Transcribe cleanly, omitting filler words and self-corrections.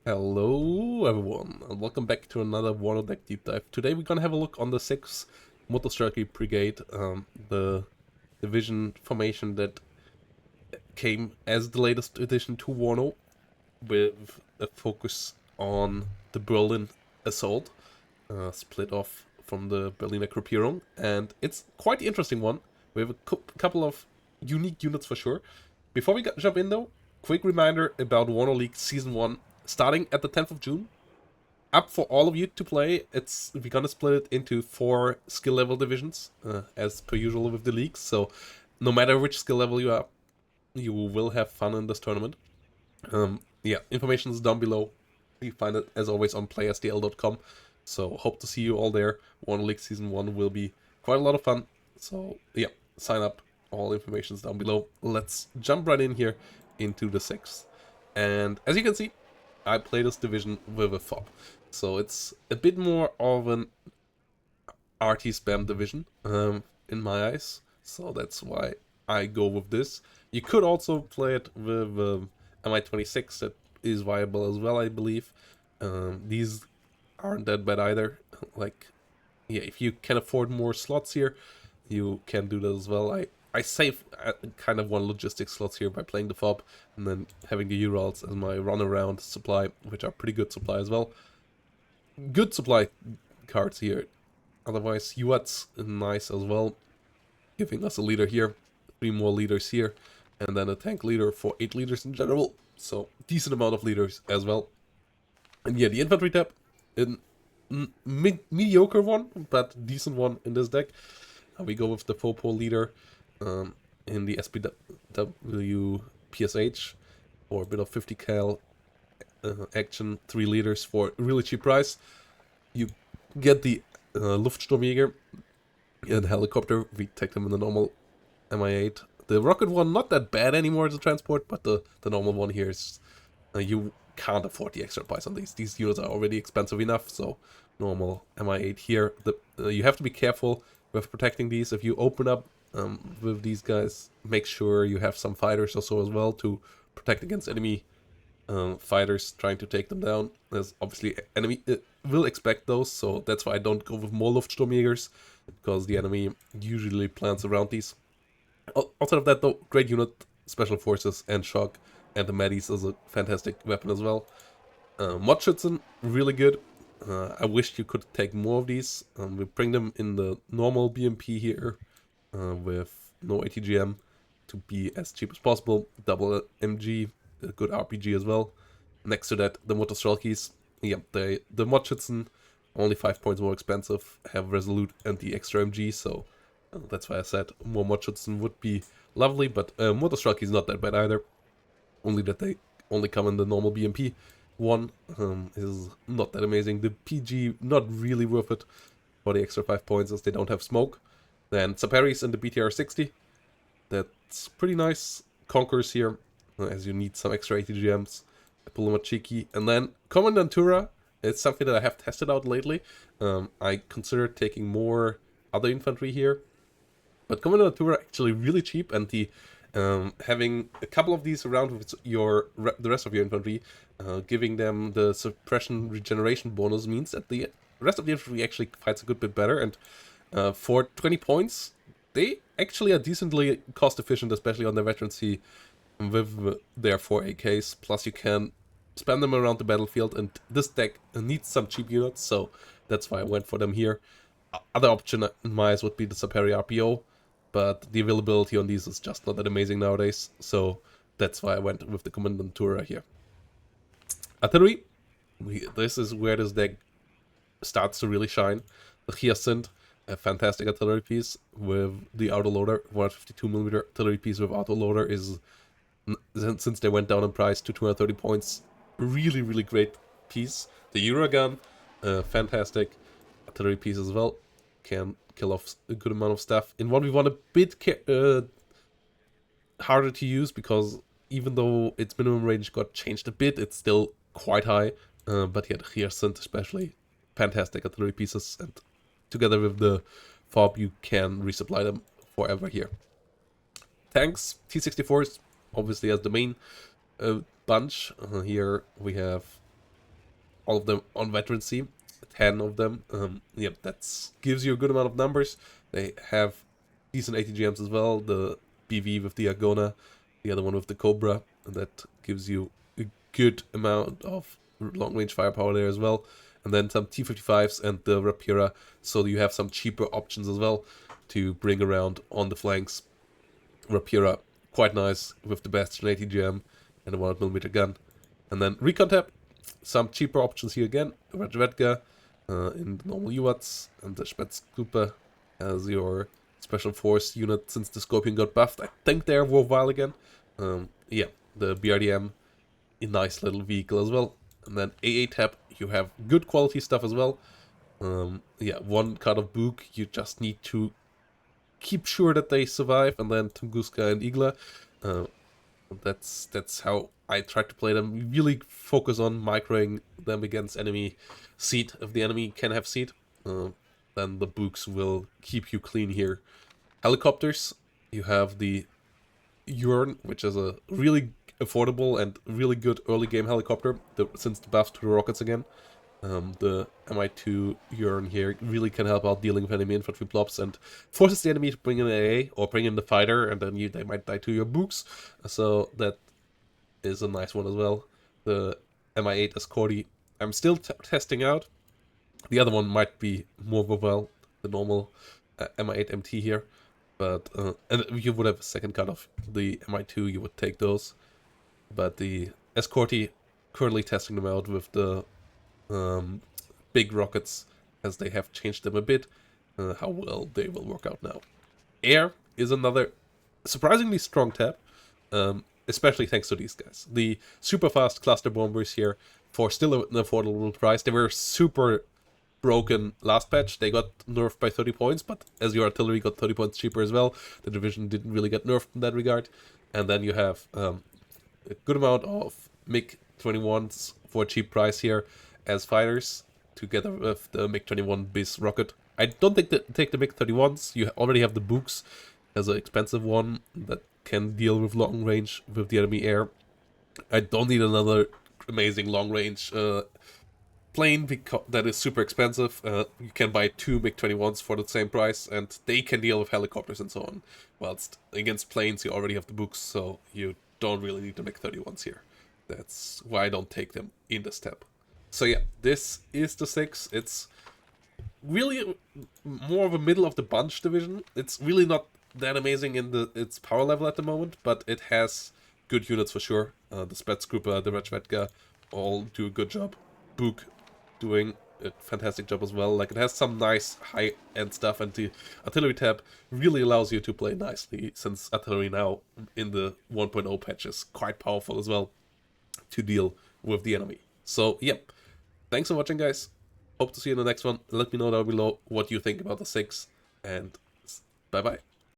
Hello everyone, and welcome back to another WARNO Deck Deep Dive. Today we're gonna have a look on the 6th Moto Brigade, the division formation that came as the latest addition to WARNO, with a focus on the Berlin Assault, split off from the Berliner Gruppierung, and it's quite the interesting one. We have a couple of unique units for sure. Before we jump in though, quick reminder about WARNO League Season 1 starting at the 10th of June. Up for all of you to play. We're gonna split it into 4 skill level divisions, as per usual with the leagues. So no matter which skill level you are, you will have fun in this tournament. Yeah, information is down below. You find it as always on playersdl.com. So hope to see you all there. WARNO League Season 1 will be quite a lot of fun. So yeah, sign up. All information is down below. Let's jump right in here into the 6th. And as you can see, I play this division with a fob. So it's a bit more of an Arty spam division in my eyes. So that's why I go with this. You could also play it with MI26, that is viable as well, I believe. These aren't that bad either. Like, yeah, if you can afford more slots here, you can do that as well. I save kind of one logistic slots here by playing the fob and then having the Urals as my runaround supply, which are pretty good supply as well. Good supply cards here. Otherwise, UAT's nice as well, giving us a leader here, 3 more leaders here, and then a tank leader for 8 leaders in general. So decent amount of leaders as well. And yeah, the infantry tab, a mediocre one, but decent one in this deck. We go with the 4-pole leader in the SPW PSH for a bit of 50 cal action, 3 leaders for a really cheap price. You get the Luftsturmjäger and helicopter. We take them in the normal Mi-8. The rocket one, not that bad anymore as a transport, but the normal one here is you can't afford the extra price on these. These units are already expensive enough, so normal Mi-8 here. You have to be careful with protecting these. If you open up with these guys, make sure you have some fighters also as well to protect against enemy fighters trying to take them down. There's obviously enemy will expect those, so that's why I don't go with more Luftsturmjägers, because the enemy usually plans around these. Outside of that though, great unit, special forces and shock, and the Maddies is a fantastic weapon as well. Modschützen, really good. I wish you could take more of these. We bring them in the normal BMP here with no ATGM to be as cheap as possible. Double MG, a good RPG as well. Next to that, the Moto Strelkies. Yeah, the Modschützen, only 5 points more expensive, have Resolute and the extra MG, so that's why I said more Modschützen would be lovely, but Moto Strelkies is not that bad either. Only that they only come in the normal BMP. One is not that amazing. The PG, not really worth it for the extra 5 points as they don't have smoke. Then Saparis in the BTR 60. That's pretty nice. Conquerors here, as you need some extra ATGMs. Pulomachiki. And then Commandantura. It's something that I have tested out lately. I considered taking more other infantry here. But Commandantura actually really cheap, and the having a couple of these around with the rest of your infantry, giving them the suppression regeneration bonus, means that the rest of the infantry actually fights a good bit better. And for 20 points, they actually are decently cost efficient, especially on the veterancy with their 4 AKs. Plus you can spam them around the battlefield, and this deck needs some cheap units, so that's why I went for them here. Other option in my eyes would be the Saperi RPO, but the availability on these is just not that amazing nowadays, so that's why I went with the Commandantura here. Artillery, this is where this deck starts to really shine. The Hyacinth, a fantastic artillery piece with the autoloader, 152mm artillery piece with autoloader is, since they went down in price to 230 points, really, really great piece. The Eurogun, fantastic artillery piece as well. Can kill off a good amount of stuff. In 1v1 a bit harder to use, because even though its minimum range got changed a bit, it's still quite high. But yeah, the Hyacinth especially, fantastic artillery pieces, and together with the fob you can resupply them forever here. Tanks, T-64s obviously as the main bunch. Here we have all of them on veterancy, 10 of them. Yeah, that gives you a good amount of numbers. They have decent ATGMs as well, the BV with the Agona, the other one with the Cobra, and that gives you a good amount of long-range firepower there as well. And then some T-55s and the Rapira, so you have some cheaper options as well to bring around on the flanks. Rapira, quite nice with the Bastion ATGM and a 100mm gun. And then Recon Tab, some cheaper options here again. Redvedga in the normal UATs, and the Spätzgruppe as your special force unit since the Scorpion got buffed. I think they're worthwhile again. Yeah, the BRDM, a nice little vehicle as well. And then AA tab, you have good quality stuff as well. Yeah, one card of Book, you just need to keep sure that they survive, and then Tunguska and Igla. That's how I try to play them. You really focus on microing them against enemy seed. If the enemy can have seed, then the Books will keep you clean here. Helicopters, you have the Urn, which is a really affordable and really good early game helicopter since the buff to the rockets again. The Mi-2 Urn here really can help out dealing with enemy infantry plops and forces the enemy to bring in an AA or bring in the fighter, and then they might die to your Books. So that is a nice one as well. The Mi-8 Escorty, I'm still testing out. The other one might be more worthwhile, the normal Mi-8 MT here. But and you would have a second cut of the Mi-2, you would take those. But the Escorty, currently testing them out with the big rockets, as they have changed them a bit. How well they will work out now. Air is another surprisingly strong tab, especially thanks to these guys. The super fast cluster bombers here for still an affordable price. They were super broken last patch. They got nerfed by 30 points, but as your artillery got 30 points cheaper as well, the division didn't really get nerfed in that regard. And then you have a good amount of MiG-21s for a cheap price here as fighters, together with the MiG-21 BIS rocket. I don't think that take the MiG-31s. You already have the Books as an expensive one that can deal with long range with the enemy air. I don't need another amazing long range plane that is super expensive. You can buy 2 MiG-21s for the same price, and they can deal with helicopters and so on. Whilst against planes, you already have the Books, so you don't really need the MiG-31s here. That's why I don't take them in this tab. So yeah, this is the 6. It's really more of a middle of the bunch division. It's really not that amazing in its power level at the moment, but it has good units for sure. The Spätzgruppe, the Redvedga, all do a good job. Book doing a fantastic job as well. Like, it has some nice high-end stuff, and the artillery tab really allows you to play nicely, since artillery now in the 1.0 patch is quite powerful as well to deal with the enemy. So, yep. Thanks for watching, guys. Hope to see you in the next one. Let me know down below what you think about the 6, and bye-bye.